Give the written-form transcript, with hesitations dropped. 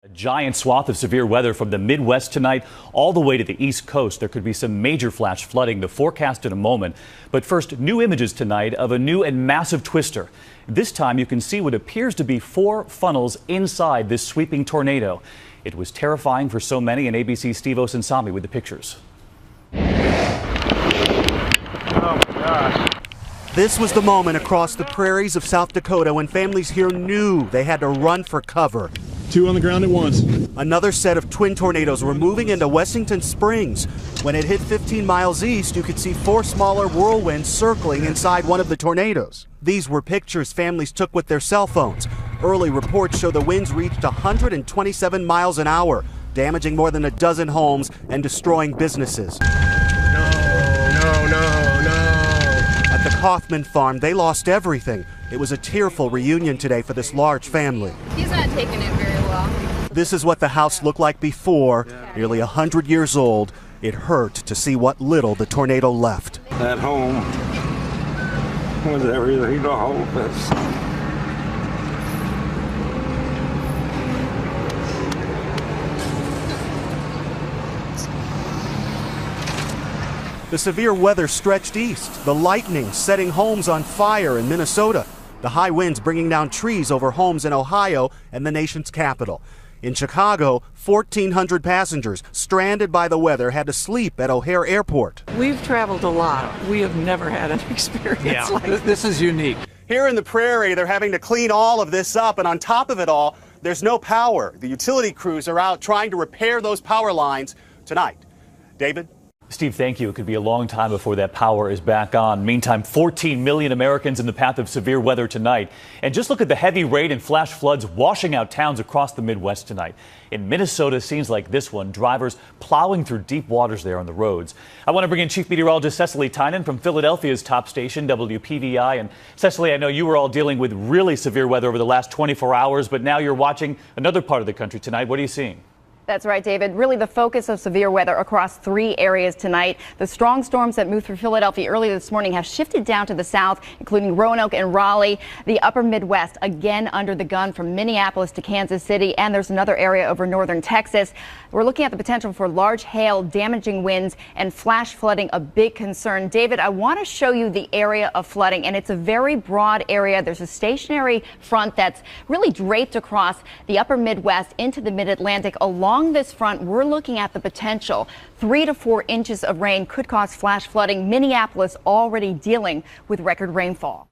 A giant swath of severe weather from the Midwest tonight all the way to the East Coast. There could be some major flash flooding, the forecast in a moment. But first, new images tonight of a new and massive twister. This time you can see what appears to be 4 funnels inside this sweeping tornado. It was terrifying for so many, and ABC's Steve Osunsami with the pictures. Oh my gosh. This was the moment across the prairies of South Dakota when families here knew they had to run for cover. 2 on the ground at once. Another set of twin tornadoes were moving into Wessington Springs. When it hit 15 miles east, you could see 4 smaller whirlwinds circling inside one of the tornadoes. These were pictures families took with their cell phones. Early reports show the winds reached 127 miles an hour, damaging more than a dozen homes and destroying businesses. No. At the Kaufman farm, they lost everything. It was a tearful reunion today for this large family. He's not taking it very well. This is what the house looked like before. Nearly 100 years old. It hurt to see what little the tornado left. That home was everything to all of us. The severe weather stretched east, the lightning setting homes on fire in Minnesota, the high winds bringing down trees over homes in Ohio and the nation's capital. In Chicago, 1,400 passengers stranded by the weather had to sleep at O'Hare Airport. We've traveled a lot. We have never had an experience like this. This is unique. Here in the prairie, they're having to clean all of this up, and on top of it all, there's no power. The utility crews are out trying to repair those power lines tonight. David? Steve, thank you. It could be a long time before that power is back on. Meantime, 14 million Americans in the path of severe weather tonight. And just look at the heavy rain and flash floods washing out towns across the Midwest tonight. In Minnesota, scenes like this one, drivers plowing through deep waters there on the roads. I want to bring in Chief Meteorologist Cecily Tynan from Philadelphia's top station, WPVI. And Cecily, I know you were all dealing with really severe weather over the last 24 hours, but now you're watching another part of the country tonight. What are you seeing? That's right, David. Really the focus of severe weather across 3 areas tonight. The strong storms that moved through Philadelphia early this morning have shifted down to the south, including Roanoke and Raleigh. The upper Midwest again under the gun from Minneapolis to Kansas City. And there's another area over northern Texas. We're looking at the potential for large hail, damaging winds, and flash flooding, a big concern. David, I want to show you the area of flooding, and it's a very broad area. There's a stationary front that's really draped across the upper Midwest into the mid-Atlantic. Along this front, we're looking at the potential 3 to 4 inches of rain could cause flash flooding. Minneapolis already dealing with record rainfall.